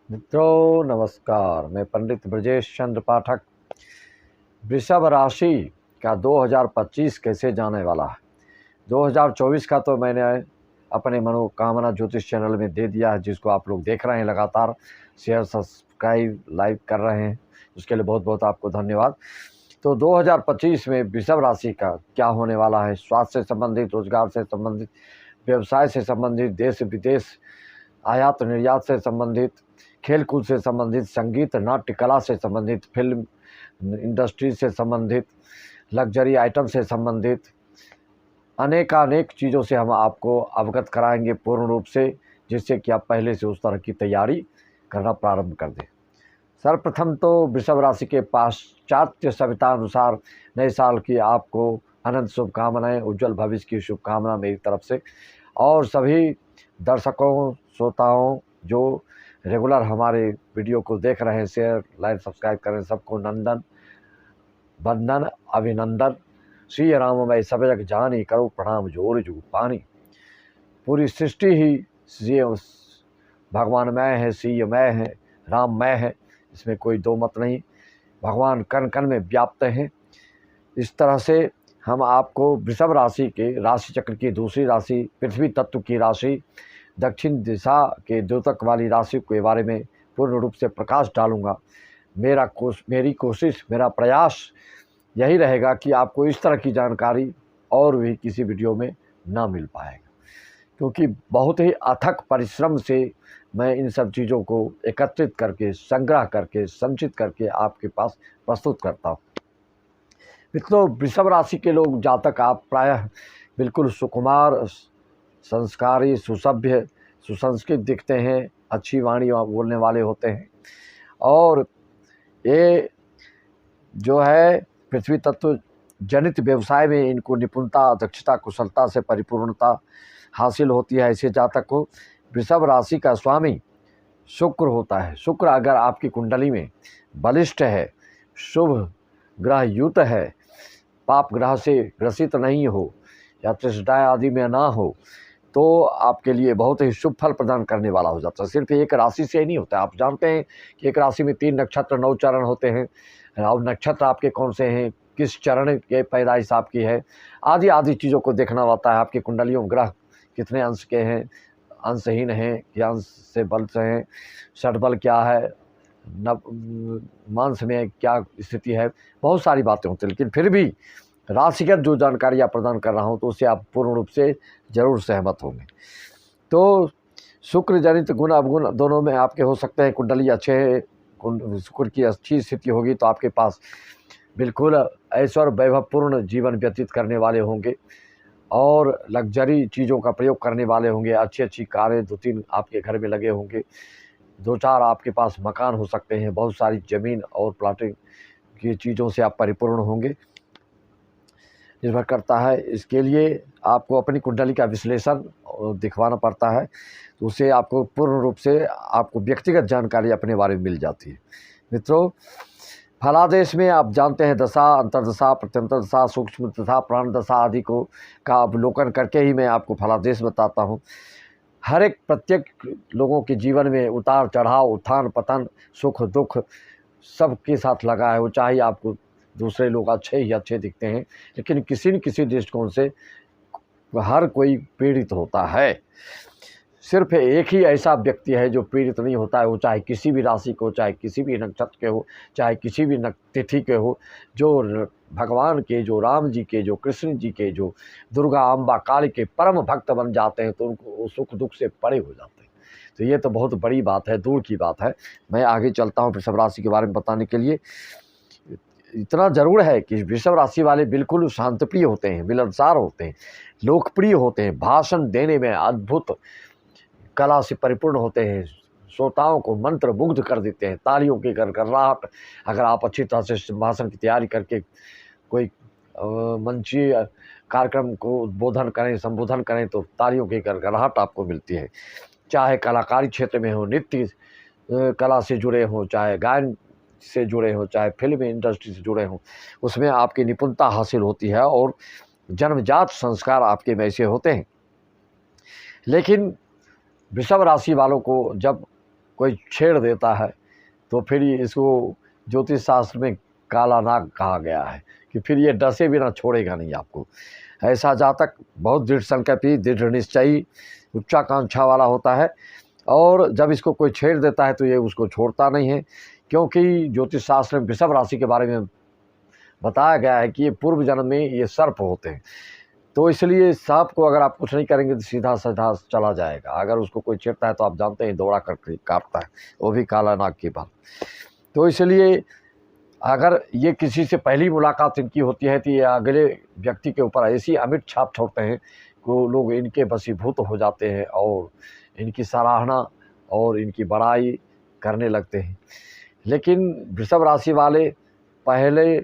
मित्रों नमस्कार। मैं पंडित ब्रजेश चंद्र पाठक। वृषभ राशि का 2025 कैसे जाने वाला है। 2024 का तो मैंने अपने मनोकामना ज्योतिष चैनल में दे दिया है, जिसको आप लोग देख रहे हैं, लगातार शेयर सब्सक्राइब लाइक कर रहे हैं, उसके लिए बहुत बहुत आपको धन्यवाद। तो 2025 में वृषभ राशि का क्या होने वाला है। स्वास्थ्य से संबंधित, रोजगार से संबंधित, व्यवसाय से संबंधित, देश विदेश, आयात निर्यात से संबंधित, खेलकूद से संबंधित, संगीत नाट्य कला से संबंधित, फिल्म इंडस्ट्री से संबंधित, लग्जरी आइटम से संबंधित अनेक चीज़ों से हम आपको अवगत कराएंगे पूर्ण रूप से, जिससे कि आप पहले से उस तरह की तैयारी करना प्रारंभ कर दें। सर्वप्रथम तो वृषभ राशि के पाश्चात्य सभ्यता अनुसार नए साल की आपको अनंत शुभकामनाएं, उज्जवल भविष्य की शुभकामना मेरी तरफ से। और सभी दर्शकों श्रोताओं जो रेगुलर हमारे वीडियो को देख रहे हैं, शेयर लाइक सब्सक्राइब करें, सबको नंदन वंदन अभिनंदन। श्री राम मैं सब जग जानी, करो प्रणाम जोर जुग पानी। पूरी सृष्टि ही श्री भगवान मैं है, श्री मैं है, राम मैं है, इसमें कोई दो मत नहीं। भगवान कण कण में व्याप्त हैं। इस तरह से हम आपको वृषभ राशि के राशि चक्र की दूसरी राशि, पृथ्वी तत्व की राशि, दक्षिण दिशा के द्योतक वाली राशि के बारे में पूर्ण रूप से प्रकाश डालूंगा। मेरी कोशिश, मेरा प्रयास यही रहेगा कि आपको इस तरह की जानकारी और भी किसी वीडियो में ना मिल पाएगा, क्योंकि बहुत ही अथक परिश्रम से मैं इन सब चीज़ों को एकत्रित करके, संग्रह करके, संचित करके आपके पास प्रस्तुत करता हूँ। मित्रों, वृषभ राशि के लोग जातक आप प्रायः बिल्कुल सुकुमार, संस्कारी, सुसभ्य, सुसंस्कृत दिखते हैं, अच्छी वाणी बोलने वाले होते हैं। और ये जो है पृथ्वी तत्व जनित व्यवसाय में इनको निपुणता, दक्षता, कुशलता से परिपूर्णता हासिल होती है। ऐसे जातक को वृषभ राशि का स्वामी शुक्र होता है। शुक्र अगर आपकी कुंडली में बलिष्ठ है, शुभ ग्रह युत है, पाप ग्रह से ग्रसित नहीं हो या त्रिष्टाय आदि में ना हो, तो आपके लिए बहुत ही शुभ फल प्रदान करने वाला हो जाता है। सिर्फ एक राशि से ही नहीं होता है। आप जानते हैं कि एक राशि में 3 नक्षत्र 9 चरण होते हैं, और नक्षत्र आपके कौन से हैं, किस चरण के पैदाइश आपकी है, आदि चीज़ों को देखना होता है। आपकी कुंडलियों ग्रह कितने अंश के हैं, अंशहीन हैं कि अंश से बल से हैं, षडबल क्या है, मांस में क्या स्थिति है, बहुत सारी बातें होती हैं। लेकिन फिर भी राशिगत जो जानकारी आप प्रदान कर रहा हूँ, तो उससे आप पूर्ण रूप से जरूर सहमत होंगे। तो शुक्र जनित गुण अवगुण दोनों में आपके हो सकते हैं। कुंडली अच्छे है, शुक्र की अच्छी स्थिति होगी तो आपके पास बिल्कुल ऐश्वर्य वैभवपूर्ण जीवन व्यतीत करने वाले होंगे, और लग्जरी चीज़ों का प्रयोग करने वाले होंगे। अच्छी कारें 2-3 आपके घर में लगे होंगे, 2-4 आपके पास मकान हो सकते हैं, बहुत सारी ज़मीन और प्लाटिंग की चीज़ों से आप परिपूर्ण होंगे। निर्भर करता है, इसके लिए आपको अपनी कुंडली का विश्लेषण दिखवाना पड़ता है, तो उससे आपको पूर्ण रूप से आपको व्यक्तिगत जानकारी अपने बारे में मिल जाती है। मित्रों, फलादेश में आप जानते हैं दशा, अंतर्दशा, प्रत्यंतर दशा, सूक्ष्म दशा, प्राण दशा आदि को का अवलोकन करके ही मैं आपको फलादेश बताता हूँ। हर एक प्रत्येक लोगों के जीवन में उतार चढ़ाव, उत्थान पतन, सुख दुख सबके साथ लगा है। वो चाहे आपको दूसरे लोग अच्छे ही अच्छे दिखते हैं, लेकिन किसी न किसी दृष्टिकोण से हर कोई पीड़ित होता है। सिर्फ एक ही ऐसा व्यक्ति है जो पीड़ित नहीं होता है, वो चाहे किसी भी राशि को, चाहे किसी भी नक्षत्र के हो, चाहे किसी भी तिथि के हो। जो भगवान के, जो राम जी के, जो कृष्ण जी के, जो दुर्गा अम्बा काली के परम भक्त बन जाते हैं, तो उनको सुख दुख से परे हो जाते हैं। तो ये तो बहुत बड़ी बात है, दूर की बात है। मैं आगे चलता हूँ वृषभ राशि के बारे में बताने के लिए। इतना जरूर है कि वृषभ राशि वाले बिल्कुल शांतप्रिय होते हैं, मिलनसार होते हैं, लोकप्रिय होते हैं, भाषण देने में अद्भुत कला से परिपूर्ण होते हैं, श्रोताओं को मंत्र मुग्ध कर देते हैं। तालियों की गड़गड़ाहट, अगर आप अच्छी तरह से भाषण की तैयारी करके कोई मंचीय कार्यक्रम को उद्बोधन करें, संबोधन करें, तो तालियों की गड़गड़ाहट आपको मिलती है। चाहे कलाकारी क्षेत्र में हो, नृत्य कला से जुड़े हों, चाहे गायन से जुड़े हों, चाहे फिल्म इंडस्ट्री से जुड़े हों, उसमें आपकी निपुणता हासिल होती है और जन्मजात संस्कार आपके में ऐसे होते हैं। लेकिन वृषभ राशि वालों को जब कोई छेड़ देता है तो फिर इसको ज्योतिष शास्त्र में काला नाग कहा गया है कि फिर ये डसे बिना छोड़ेगा नहीं आपको। ऐसा जातक बहुत दृढ़ संकल्पी, दृढ़ निश्चयी, उच्चाकांक्षा वाला होता है, और जब इसको कोई छेड़ देता है तो ये उसको छोड़ता नहीं है, क्योंकि ज्योतिष शास्त्र में वृषभ राशि के बारे में बताया गया है कि ये पूर्व जन्म में ये सर्प होते हैं। तो इसलिए सांप को अगर आप कुछ नहीं करेंगे तो सीधा सीधा चला जाएगा। अगर उसको कोई छेड़ता है तो आप जानते हैं दौड़ा करके काटता है, वो भी काला नाग के बाद। तो इसलिए अगर ये किसी से पहली मुलाकात इनकी होती है तो ये अगले व्यक्ति के ऊपर ऐसी अमिट छाप छोड़ते हैं कि लोग इनके वशीभूत हो जाते हैं और इनकी सराहना और इनकी बड़ाई करने लगते हैं। लेकिन वृषभ राशि वाले पहले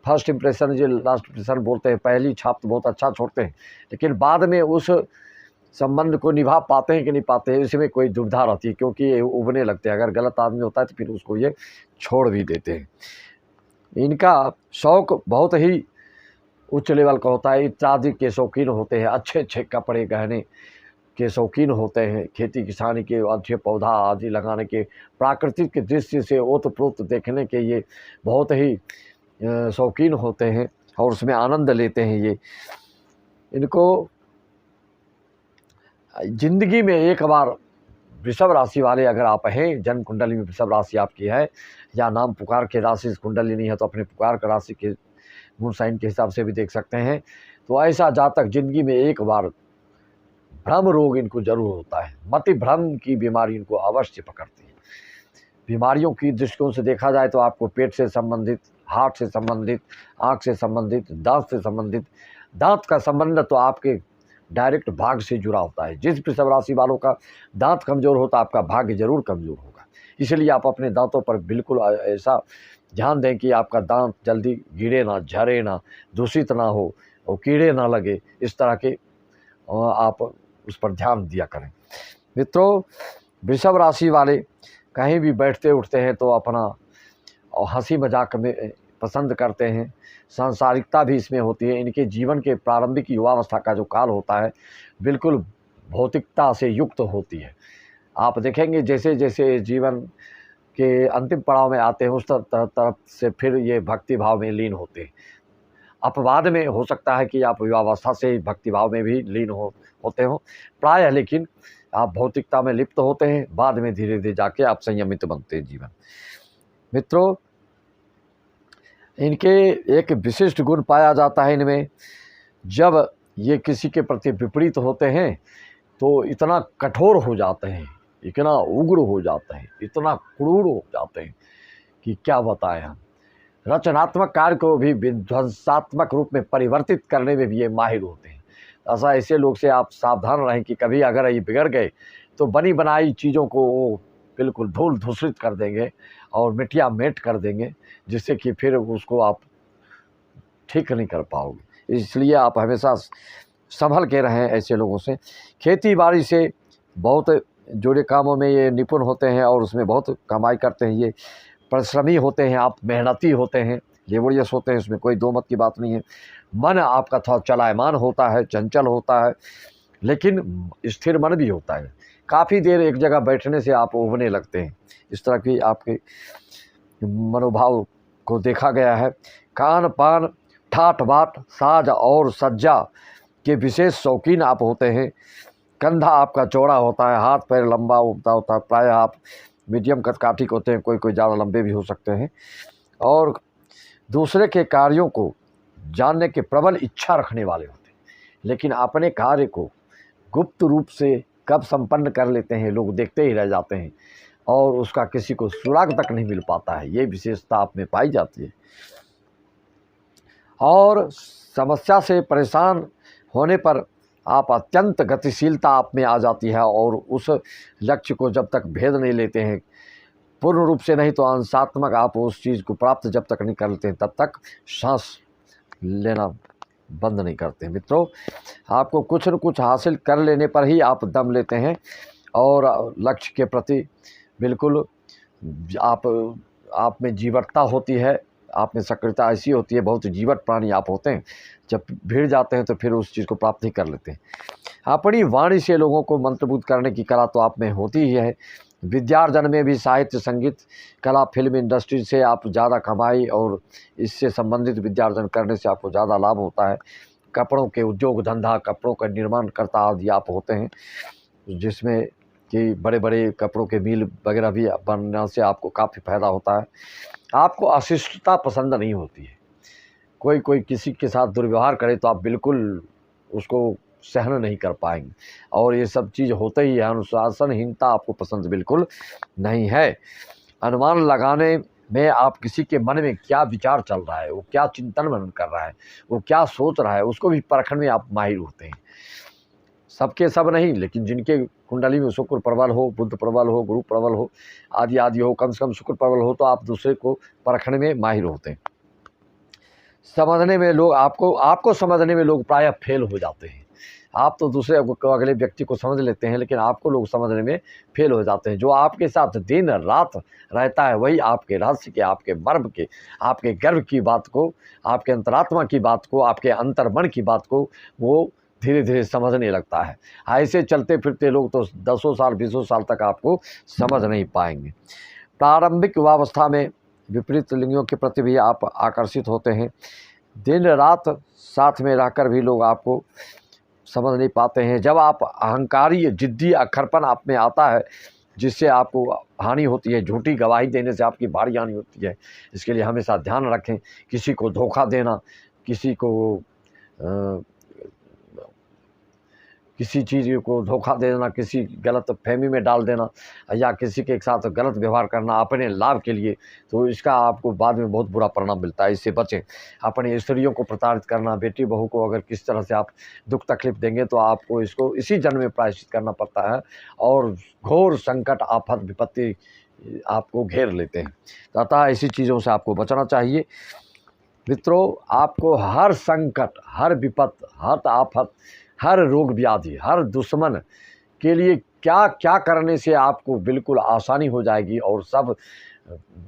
फर्स्ट इम्प्रेशन जो लास्ट इम्प्रेशन बोलते हैं, पहली छाप तो बहुत अच्छा छोड़ते हैं, लेकिन बाद में उस संबंध को निभा पाते हैं कि नहीं पाते हैं इसमें कोई दुविधा रहती है, क्योंकि ये उबने लगते हैं। अगर गलत आदमी होता है तो फिर उसको ये छोड़ भी देते हैं। इनका शौक बहुत ही उच्च लेवल का होता है, इत्यादि के शौकीन होते हैं, अच्छे अच्छे कपड़े गहने के शौकीन होते हैं, खेती किसानी के, अच्छे पौधा आदि लगाने के, प्राकृतिक के दृश्य से ओतप्रोत देखने के ये बहुत ही शौकीन होते हैं और उसमें आनंद लेते हैं। ये इनको जिंदगी में एक बार वृषभ राशि वाले अगर आप हैं, जन्म कुंडली में वृषभ राशि आपकी है या नाम पुकार के राशि कुंडली नहीं है तो अपने पुकार के राशि के मून साइन के हिसाब से भी देख सकते हैं, तो ऐसा जातक जिंदगी में एक बार भ्रम रोग इनको जरूर होता है। मति भ्रम की बीमारी इनको अवश्य पकड़ती है। बीमारियों की दृष्टिकोण से देखा जाए तो आपको पेट से संबंधित, हार्ट से संबंधित, आँख से संबंधित, दांत से संबंधित। दांत का संबंध तो आपके डायरेक्ट भाग्य से जुड़ा होता है। जिस वृषभ राशि वालों का दांत कमज़ोर होता है आपका भाग्य जरूर कमज़ोर होगा। इसलिए आप अपने दांतों पर बिल्कुल ऐसा ध्यान दें कि आपका दांत जल्दी गिरे ना, झरे ना, दूषित ना हो और कीड़े ना लगे। इस तरह के आप उस पर ध्यान दिया करें। मित्रों, वृषभ राशि वाले कहीं भी बैठते उठते हैं तो अपना हंसी मजाक में पसंद करते हैं, सांसारिकता भी इसमें होती है। इनके जीवन के प्रारंभिक युवावस्था का जो काल होता है बिल्कुल भौतिकता से युक्त होती है। आप देखेंगे जैसे जैसे जीवन के अंतिम पड़ाव में आते हैं उस तरफ से फिर ये भक्ति भाव में लीन होते हैं। अपवाद में हो सकता है कि आप युवावस्था से भक्ति भाव में भी लीन होते हो प्रायः, लेकिन आप भौतिकता में लिप्त होते हैं, बाद में धीरे धीरे जाके आप संयमित बनते हैं जीवन। मित्रों, इनके एक विशिष्ट गुण पाया जाता है इनमें, जब ये किसी के प्रति विपरीत होते हैं तो इतना कठोर हो जाते हैं, इतना उग्र हो जाते हैं, इतना क्रूर हो जाते हैं कि क्या बताएं हम। रचनात्मक कार्य को भी विध्वंसात्मक रूप में परिवर्तित करने में भी ये माहिर होते हैं। ऐसे लोग से आप सावधान रहें कि कभी अगर ये बिगड़ गए तो बनी बनाई चीज़ों को वो बिल्कुल धूल धूसरित कर देंगे और मिटिया मेट कर देंगे, जिससे कि फिर उसको आप ठीक नहीं कर पाओगे। इसलिए आप हमेशा संभल के रहें ऐसे लोगों से। खेती बाड़ी से बहुत जुड़े कामों में ये निपुण होते हैं और उसमें बहुत कमाई करते हैं। ये परिश्रमी होते हैं, आप मेहनती होते हैं, लेबोरियस होते हैं, उसमें कोई दो मत की बात नहीं है। मन आपका थोड़ा चलायमान होता है, चंचल होता है, लेकिन स्थिर मन भी होता है। काफ़ी देर एक जगह बैठने से आप उबने लगते हैं। इस तरह की आपके मनोभाव को देखा गया है। खान पान, ठाट बाट, साज और सज्जा के विशेष शौकीन आप होते हैं। कंधा आपका चौड़ा होता है, हाथ पैर लंबा उगता होता है। प्रायः आप मीडियम कदकाठी के होते हैं, कोई ज़्यादा लंबे भी हो सकते हैं। और दूसरे के कार्यों को जानने के प्रबल इच्छा रखने वाले होते हैं, लेकिन अपने कार्य को गुप्त रूप से कब संपन्न कर लेते हैं लोग देखते ही रह जाते हैं और उसका किसी को सुराग तक नहीं मिल पाता है। ये विशेषता आप में पाई जाती है। और समस्या से परेशान होने पर आप अत्यंत गतिशीलता आप में आ जाती है और उस लक्ष्य को जब तक भेद नहीं लेते हैं पूर्ण रूप से, नहीं तो अंशात्मक आप उस चीज़ को प्राप्त जब तक नहीं कर लेते हैं तब तक सांस लेना बंद नहीं करते। मित्रों, आपको कुछ न कुछ हासिल कर लेने पर ही आप दम लेते हैं और लक्ष्य के प्रति बिल्कुल आप में जीवटता होती है, आप में सक्रियता ऐसी होती है, बहुत जीवट प्राणी आप होते हैं। जब भिड़ जाते हैं तो फिर उस चीज़ को प्राप्त नहीं कर लेते हैं। अपनी वाणी से लोगों को मंत्रमुग्ध करने की कला तो आप में होती ही है। विद्यार्जन में भी साहित्य, संगीत, कला, फिल्म इंडस्ट्री से आप ज़्यादा कमाई और इससे संबंधित विद्यार्जन करने से आपको ज़्यादा लाभ होता है। कपड़ों के उद्योग धंधा, कपड़ों का निर्माणकर्ता आदि आप होते हैं, जिसमें कि बड़े-बड़े कपड़ों के मिल वगैरह भी बनने से आपको काफ़ी फ़ायदा होता है। आपको अशिष्टता पसंद नहीं होती है। कोई किसी के साथ दुर्व्यवहार करे तो आप बिल्कुल उसको सहन नहीं कर पाएँगे, और ये सब चीज़ होते ही है। अनुशासनहीनता आपको पसंद बिल्कुल नहीं है। अनुमान लगाने में आप किसी के मन में क्या विचार चल रहा है, वो क्या चिंतन मनन कर रहा है, वो क्या सोच रहा है, उसको भी परखने में आप माहिर होते हैं। सबके सब नहीं, लेकिन जिनके कुंडली में शुक्र प्रबल हो, बुध प्रबल हो, गुरु प्रबल हो, आदि हो, कम से कम शुक्र प्रबल हो, तो आप दूसरे को परखने में माहिर होते हैं। समझने में लोग आपको समझने में लोग प्रायः फेल हो जाते हैं। आप तो दूसरे को, अगले व्यक्ति को समझ लेते हैं, लेकिन आपको लोग समझने में फेल हो जाते हैं। जो आपके साथ दिन रात रहता है वही आपके रहस्य के, आपके मर्म के, आपके गर्व की बात को, आपके अंतरात्मा की बात को, आपके अंतर्मन की बात को वो धीरे धीरे समझने लगता है। ऐसे चलते फिरते लोग तो 10 साल 20 साल तक आपको समझ नहीं पाएंगे। प्रारंभिक युवावस्था में विपरीत लिंगियों के प्रति भी आप आकर्षित होते हैं। दिन रात साथ में रहकर भी लोग आपको समझ नहीं पाते हैं। जब आप अहंकारी, जिद्दी, अखरपन आप में आता है, जिससे आपको हानि होती है, झूठी गवाही देने से आपकी भारी हानि होती है। इसके लिए हमेशा ध्यान रखें। किसी को धोखा देना, किसी को किसी चीज़ को धोखा दे देना, किसी गलत फहमी में डाल देना, या किसी के साथ गलत व्यवहार करना अपने लाभ के लिए, तो इसका आपको बाद में बहुत बुरा परिणाम मिलता है। इससे बचें। अपनी स्त्रियों को प्रताड़ित करना, बेटी बहू को अगर किस तरह से आप दुख तकलीफ देंगे तो आपको इसको इसी जन्म में प्रायश्चित करना पड़ता है, और घोर संकट, आफत, विपत्ति आपको घेर लेते हैं। तो अतः ऐसी चीज़ों से आपको बचना चाहिए। मित्रों, आपको हर संकट, हर विपत, हर आफत, हर रोग व्याधि, हर दुश्मन के लिए क्या क्या करने से आपको बिल्कुल आसानी हो जाएगी और सब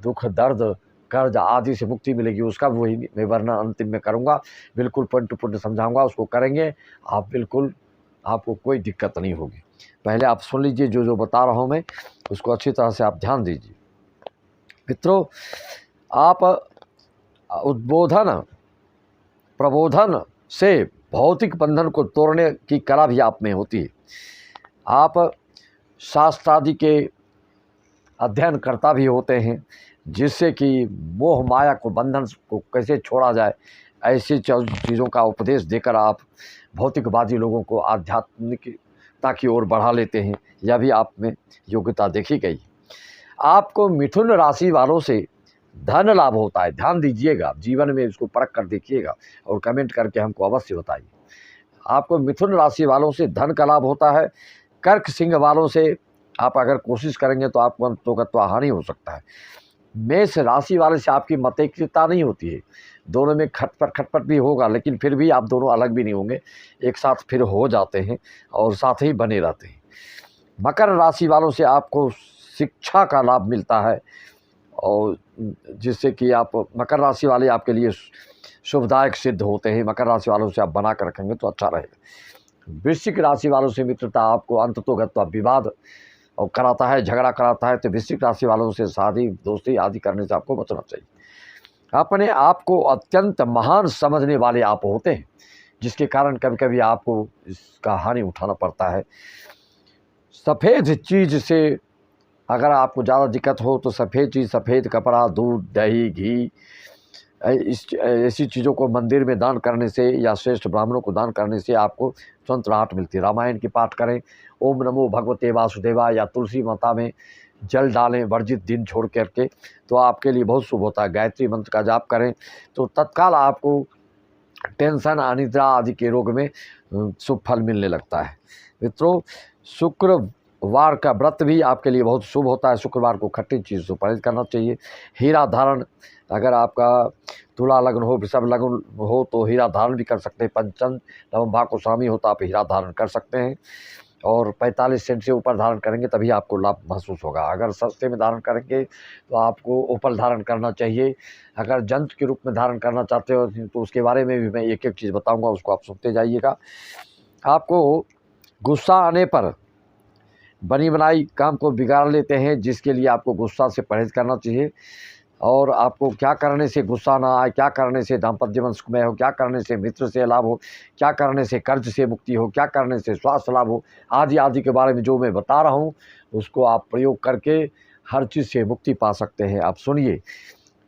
दुख, दर्द, कर्ज आदि से मुक्ति मिलेगी, उसका वही मैं वर्णन अंतिम में करूँगा। बिल्कुल पॉइंट टू पॉइंट समझाऊँगा, उसको करेंगे आप, बिल्कुल आपको कोई दिक्कत नहीं होगी। पहले आप सुन लीजिए जो बता रहा हूँ मैं, उसको अच्छी तरह से आप ध्यान दीजिए। मित्रों, आप उद्बोधन, प्रबोधन से भौतिक बंधन को तोड़ने की कला भी आप में होती है। आप शास्त्रादि के अध्ययन करता भी होते हैं, जिससे कि मोह माया को, बंधन को कैसे छोड़ा जाए, ऐसी चीज़ों का उपदेश देकर आप भौतिकवादी लोगों को आध्यात्मिकता की ओर बढ़ा लेते हैं। यह भी आप में योग्यता देखी गई। आपको मिथुन राशि वालों से धन लाभ होता है। ध्यान दीजिएगा, जीवन में इसको परख कर देखिएगा और कमेंट करके हमको अवश्य बताइए। आपको मिथुन राशि वालों से धन का लाभ होता है। कर्क सिंह वालों से आप अगर कोशिश करेंगे तो आपको अंततोगत्वा हानि हो सकता है। मेष राशि वाले से आपकी मतैक्यता नहीं होती है। दोनों में खटपट भी होगा, लेकिन फिर भी आप दोनों अलग भी नहीं होंगे, एक साथ फिर हो जाते हैं और साथ ही बने रहते हैं। मकर राशि वालों से आपको शिक्षा का लाभ मिलता है, और जिससे कि आप, मकर राशि वाले आपके लिए शुभदायक सिद्ध होते हैं। मकर राशि वालों से आप बना कर रखेंगे तो अच्छा रहेगा। वृश्चिक राशि वालों से मित्रता आपको अंततोगत्वा विवाद और कराता है, झगड़ा कराता है, तो वृश्चिक राशि वालों से शादी, दोस्ती आदि करने से आपको बचना चाहिए। अपने आप को अत्यंत महान समझने वाले आप होते हैं, जिसके कारण कभी कभी आपको इसका हानि उठाना पड़ता है। सफ़ेद चीज़ से अगर आपको ज़्यादा दिक्कत हो तो सफ़ेद चीज़, सफ़ेद कपड़ा, दूध, दही, घी, ऐसी चीज़ों को मंदिर में दान करने से या श्रेष्ठ ब्राह्मणों को दान करने से आपको तुरंत राहत मिलती है। रामायण की पाठ करें, ओम नमो भगवते वासुदेवा, या तुलसी माता में जल डालें वर्जित दिन छोड़ करके, तो आपके लिए बहुत शुभ होता है। गायत्री मंत्र का जाप करें तो तत्काल आपको टेंशन, अनिद्रा आदि के रोग में शुभ फल मिलने लगता है। मित्रों, शुक्रवार का व्रत भी आपके लिए बहुत शुभ होता है। शुक्रवार को खट्टी चीज़ से परहेज करना चाहिए। हीरा धारण, अगर आपका तुला लग्न हो, वृषभ लग्न हो तो हीरा धारण भी कर सकते हैं। पंचम नवम भाग को स्वामी हो तो आप हीरा धारण कर सकते हैं, और 45 सेंट से ऊपर धारण करेंगे तभी आपको लाभ महसूस होगा। अगर सस्ते में धारण करेंगे तो आपको ओपल धारण करना चाहिए। अगर जंत के रूप में धारण करना चाहते हो तो उसके बारे में भी मैं एक एक चीज़ बताऊंगा, उसको आप सुनते जाइएगा। आपको गुस्सा आने पर बनी बनाई काम को बिगाड़ लेते हैं, जिसके लिए आपको गुस्सा से परहेज़ करना चाहिए। और आपको क्या करने से गुस्सा ना आए, क्या करने से दाम्पत्य जीवन सुखमय हो, क्या करने से मित्र से लाभ हो, क्या करने से कर्ज से मुक्ति हो, क्या करने से स्वास्थ्य लाभ हो, आदि आदि के बारे में जो मैं बता रहा हूँ, उसको आप प्रयोग करके हर चीज़ से मुक्ति पा सकते हैं। आप सुनिए,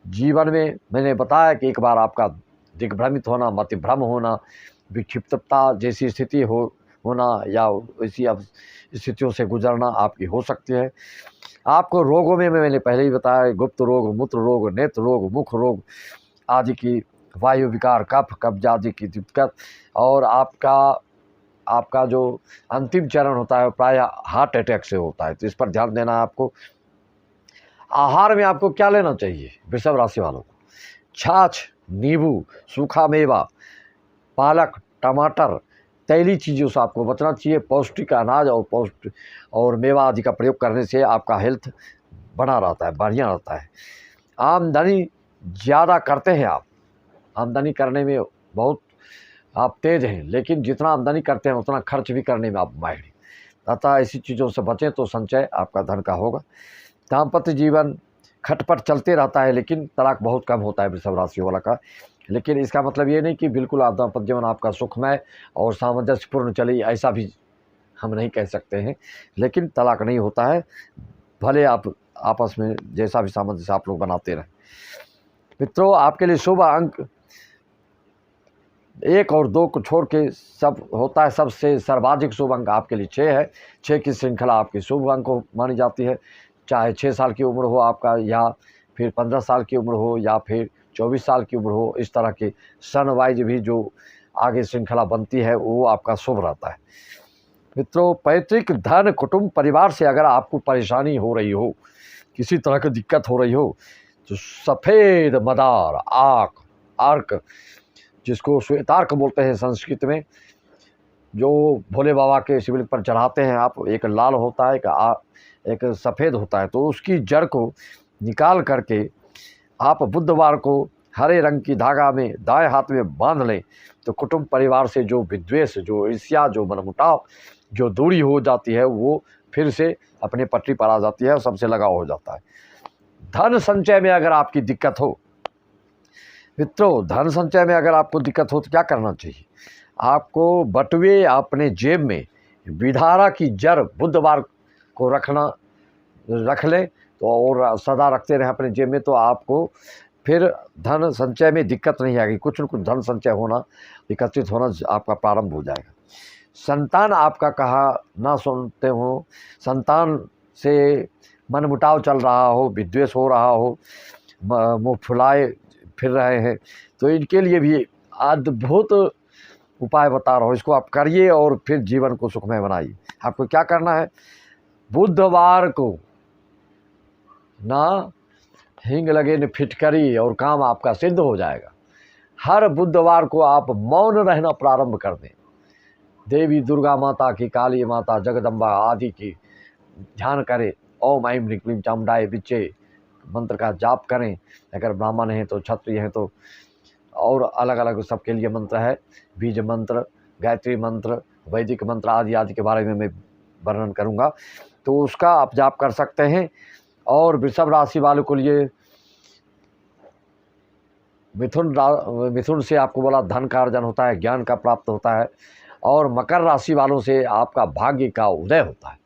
जीवन में मैंने बताया कि एक बार आपका दिग्भ्रमित होना, मतिभ्रम होना, विक्षिप्तता जैसी स्थिति होना या ऐसी स्थितियों से गुजरना आपकी हो सकती है। आपको रोगों में मैंने पहले ही बताया, गुप्त रोग, मूत्र रोग, नेत्र रोग, मुख रोग आदि की, वायु विकार, कफ कब्ज आदि की दिक्कत, और आपका जो अंतिम चरण होता है प्रायः हार्ट अटैक से होता है। तो इस पर ध्यान देना है आपको। आहार में आपको क्या लेना चाहिए वृषभ राशि वालों को? छाछ, नींबू, सूखा मेवा, पालक, टमाटर, तैली चीज़ों से आपको बचना चाहिए। पौष्टिक अनाज और मेवा आदि का प्रयोग करने से आपका हेल्थ बना रहता है, बढ़िया रहता है। आमदनी ज़्यादा करते हैं आप, आमदनी करने में बहुत आप तेज़ हैं, लेकिन जितना आमदनी करते हैं उतना खर्च भी करने में आप माहिर हैं। अतः ऐसी चीज़ों से बचें तो संचय आपका धन का होगा। दाम्पत्य जीवन खटपट चलते रहता है, लेकिन तलाक बहुत कम होता है वृषभ राशि वाला का। लेकिन इसका मतलब ये नहीं कि बिल्कुल दाम्पत्य जीवन आपका सुखमय और सामंजस्यपूर्ण चले, ऐसा भी हम नहीं कह सकते हैं। लेकिन तलाक नहीं होता है, भले आप आपस में जैसा भी सामंजस्य आप लोग बनाते रहें। मित्रों, आपके लिए शुभ अंक 1 और 2 को छोड़ के सब होता है। सबसे सर्वाधिक शुभ अंक आपके लिए 6 है। 6 की श्रृंखला आपकी शुभ अंक को मानी जाती है। चाहे 6 साल की उम्र हो आपका, या फिर 15 साल की उम्र हो, या फिर 24 साल की उम्र हो, इस तरह के सन वाइज भी जो आगे श्रृंखला बनती है वो आपका शुभ रहता है। मित्रों, पैतृक धन, कुटुंब, परिवार से अगर आपको परेशानी हो रही हो, किसी तरह की दिक्कत हो रही हो, तो सफ़ेद मदार आर्क, जिसको श्वेतार्क बोलते हैं संस्कृत में, जो भोले बाबा के शिवलिंग पर चढ़ाते हैं आप, एक लाल होता है, एक सफ़ेद होता है, तो उसकी जड़ को निकाल करके आप बुधवार को हरे रंग की धागा में दाएं हाथ में बांध लें, तो कुटुंब परिवार से जो विद्वेष, जो ईर्ष्या, जो मनमुटाव, जो दूरी हो जाती है, वो फिर से अपने पटरी पर आ जाती है और सबसे लगाव हो जाता है। धन संचय में अगर आपकी दिक्कत हो मित्रों, धन संचय में अगर आपको दिक्कत हो तो क्या करना चाहिए? आपको बटुए अपने जेब में विधारा की जड़ बुधवार को रख लें, तो और सदा रखते रहें अपने जेब में, तो आपको फिर धन संचय में दिक्कत नहीं आएगी। कुछ न कुछ धन संचय होना, एकत्रित होना आपका प्रारंभ हो जाएगा। संतान आपका कहा ना सुनते हो, संतान से मनमुटाव चल रहा हो, विद्वेष हो रहा हो, मुँह फुलाए फिर रहे हैं, तो इनके लिए भी अद्भुत उपाय बता रहा हूँ। इसको आप करिए और फिर जीवन को सुखमय बनाइए। आपको क्या करना है? बुधवार को ना हींग लगे न फिटकरी, और काम आपका सिद्ध हो जाएगा। हर बुधवार को आप मौन रहना प्रारंभ कर दें। देवी दुर्गा माता की, काली माता, जगदम्बा आदि की ध्यान करें। ओम ऐं ह्रीं क्लीं चामुंडाय विच्चे मंत्र का जाप करें। अगर ब्राह्मण हैं तो, क्षत्रिय हैं तो, और अलग अलग सबके लिए मंत्र है। बीज मंत्र, गायत्री मंत्र, वैदिक मंत्र आदि आदि के बारे में मैं वर्णन करूंगा, तो उसका आप जाप कर सकते हैं। और वृषभ राशि वालों के लिए मिथुन से आपको बोला धन का अर्जन होता है, ज्ञान का प्राप्त होता है। और मकर राशि वालों से आपका भाग्य का उदय होता है।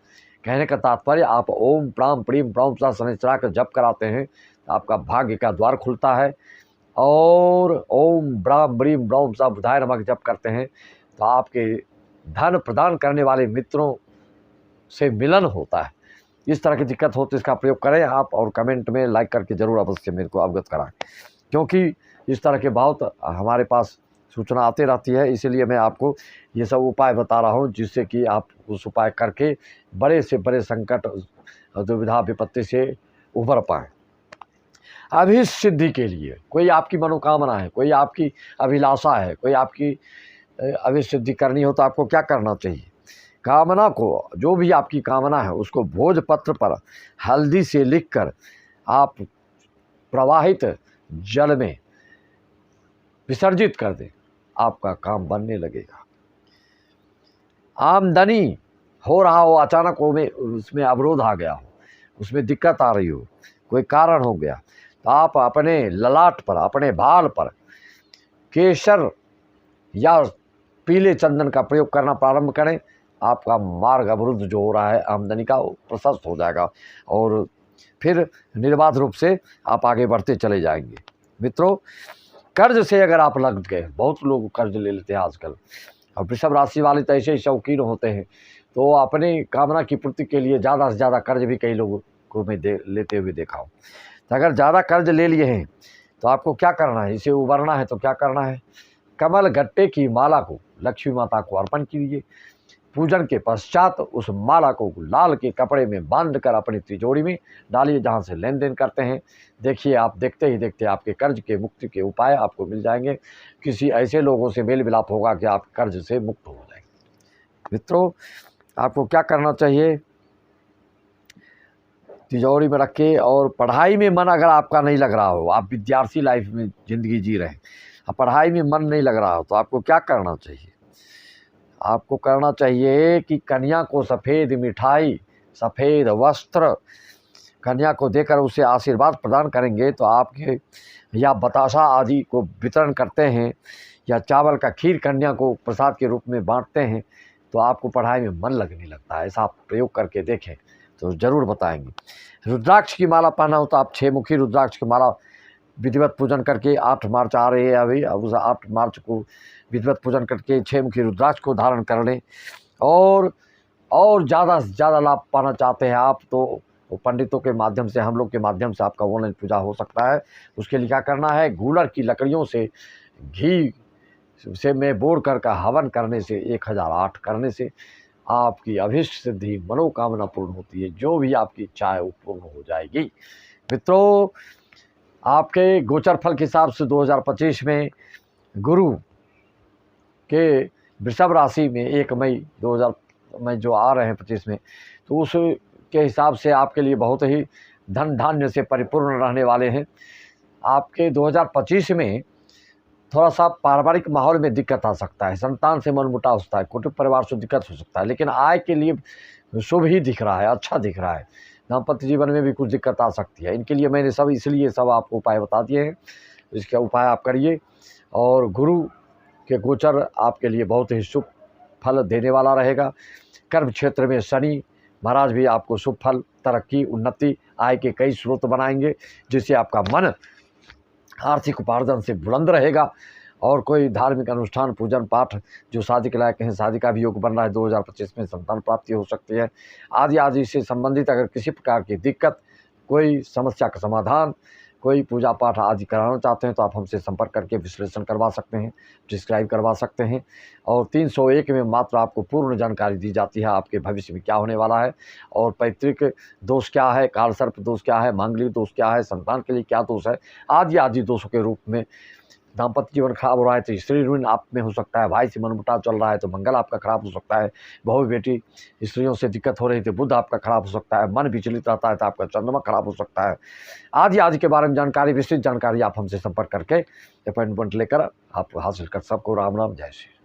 कहने का तात्पर्य, आप ओम प्राम प्रीम प्रौम सा शनिचरा का जप कराते हैं तो आपका भाग्य का द्वार खुलता है। और ओम ब्राम ब्रीम ब्रौम सा बुधाय नमः जप करते हैं तो आपके धन प्रदान करने वाले मित्रों से मिलन होता है। इस तरह की दिक्कत हो तो इसका प्रयोग करें आप, और कमेंट में लाइक करके ज़रूर अवश्य मेरे को अवगत कराएं, क्योंकि इस तरह के बहुत हमारे पास सूचना आती रहती है। इसीलिए मैं आपको ये सब उपाय बता रहा हूँ, जिससे कि आप उस उपाय करके बड़े से बड़े संकट, दुविधा, विपत्ति से उभर पाएँ। अभिसिद्धि के लिए कोई आपकी मनोकामना है, कोई आपकी अभिलाषा है, कोई आपकी अभिसिद्धि करनी हो, तो आपको क्या करना चाहिए? कामना को, जो भी आपकी कामना है, उसको भोजपत्र पर हल्दी से लिखकर आप प्रवाहित जल में विसर्जित कर दें, आपका काम बनने लगेगा। आमदनी हो रहा हो, अचानक वो में उसमें अवरोध आ गया हो, उसमें दिक्कत आ रही हो, कोई कारण हो गया, तो आप अपने ललाट पर, अपने बाल पर केसर या पीले चंदन का प्रयोग करना प्रारंभ करें। आपका मार्ग अवरुद्ध जो हो रहा है आमदनी का, वो प्रशस्त हो जाएगा और फिर निर्बाध रूप से आप आगे बढ़ते चले जाएंगे। मित्रों, कर्ज से अगर आप लग गए, बहुत लोग कर्ज ले लेते हैं आजकल, और वृषभ राशि वाले तो ऐसे ही शौकीन होते हैं, तो अपनी कामना की पूर्ति के लिए ज़्यादा से ज़्यादा कर्ज भी कई लोगों को मैं लेते हुए देखा हूँ। तो अगर ज़्यादा कर्ज ले लिए हैं तो आपको क्या करना है, इसे उबरना है तो क्या करना है, कमल गट्टे की माला को लक्ष्मी माता को अर्पण कीजिए। पूजन के पश्चात उस माला को लाल के कपड़े में बांध कर अपनी तिजोरी में डालिए, जहाँ से लेन देन करते हैं। देखिए, आप देखते ही देखते आपके कर्ज के मुक्ति के उपाय आपको मिल जाएंगे। किसी ऐसे लोगों से मेल मिलाप होगा कि आप कर्ज से मुक्त हो जाएंगे। मित्रों, आपको क्या करना चाहिए, तिजोरी में रखे, और पढ़ाई में मन अगर आपका नहीं लग रहा हो, आप विद्यार्थी लाइफ में ज़िंदगी जी रहे हैं, अब पढ़ाई में मन नहीं लग रहा हो, तो आपको क्या करना चाहिए, आपको करना चाहिए कि कन्या को सफ़ेद मिठाई, सफ़ेद वस्त्र कन्या को देकर उसे आशीर्वाद प्रदान करेंगे तो आपके, या बताशा आदि को वितरण करते हैं, या चावल का खीर कन्या को प्रसाद के रूप में बांटते हैं, तो आपको पढ़ाई में मन लगने लगता है। ऐसा आप प्रयोग करके देखें तो ज़रूर बताएंगे। रुद्राक्ष की माला पहना हो तो आप 6 मुखी रुद्राक्ष की माला विधिवत पूजन करके, 8 मार्च आ रही है अभी, अब उस 8 मार्च को विधिवत पूजन करके 6 मुखी रुद्राक्ष को धारण कर लें। और ज़्यादा से ज़्यादा लाभ पाना चाहते हैं आप, तो पंडितों के माध्यम से, हम लोग के माध्यम से आपका ऑनलाइन पूजा हो सकता है। उसके लिए क्या करना है, गूलर की लकड़ियों से घी से में बोर कर हवन करने से, 1008 करने से आपकी अभीष्ट सिद्धि, मनोकामना पूर्ण होती है। जो भी आपकी इच्छा है वो पूर्ण हो जाएगी। मित्रों, आपके गोचर फल के हिसाब से 2025 में गुरु के वृषभ राशि में 1 मई 2000 में जो आ रहे हैं 25 में, तो उस के हिसाब से आपके लिए बहुत ही धन धान्य से परिपूर्ण रहने वाले हैं। आपके 2025 में थोड़ा सा पारिवारिक माहौल में दिक्कत आ सकता है, संतान से मनमुटाव हो सकता है, कुटुंब परिवार से दिक्कत हो सकता है, लेकिन आय के लिए शुभ ही दिख रहा है, अच्छा दिख रहा है। दाम्पत्य जीवन में भी कुछ दिक्कत आ सकती है। इनके लिए मैंने इसलिए सब आपको उपाय बता दिए हैं, इसका उपाय आप करिए। और गुरु के गोचर आपके लिए बहुत ही शुभ फल देने वाला रहेगा। कर्म क्षेत्र में शनि महाराज भी आपको शुभ फल, तरक्की, उन्नति, आय के कई स्रोत बनाएंगे, जिससे आपका मन आर्थिक उपार्जन से बुलंद रहेगा। और कोई धार्मिक अनुष्ठान, पूजन पाठ जो शादी के लायक हैं, शादी का भी योग बन रहा है। 2025 में संतान प्राप्ति हो सकती है। आदि से संबंधित अगर किसी प्रकार की दिक्कत, कोई समस्या का समाधान, कोई पूजा पाठ आदि कराना चाहते हैं तो आप हमसे संपर्क करके विश्लेषण करवा सकते हैं, प्रिस्क्राइब करवा सकते हैं। और 301 में मात्र आपको पूर्ण जानकारी दी जाती है आपके भविष्य में क्या होने वाला है, और पैतृक दोष क्या है, काल सर्प दोष क्या है, मांगलिक दोष क्या है, संतान के लिए क्या दोष है, आदि दोषों के रूप में। दाम्पत्य जीवन खराब हो रहा है तो स्त्री ऋण आप में हो सकता है, भाई से मनमुटाव चल रहा है तो मंगल आपका खराब हो सकता है, बहू बेटी स्त्रियों से दिक्कत हो रही थी, बुध आपका खराब हो सकता है, मन विचलित रहता है तो आपका चंद्रमा खराब हो सकता है। आदि के बारे में जानकारी, विस्तृत जानकारी आप हमसे संपर्क करके अपॉइंटमेंट लेकर आप हासिल कर। सबको राम राम, जय श्री।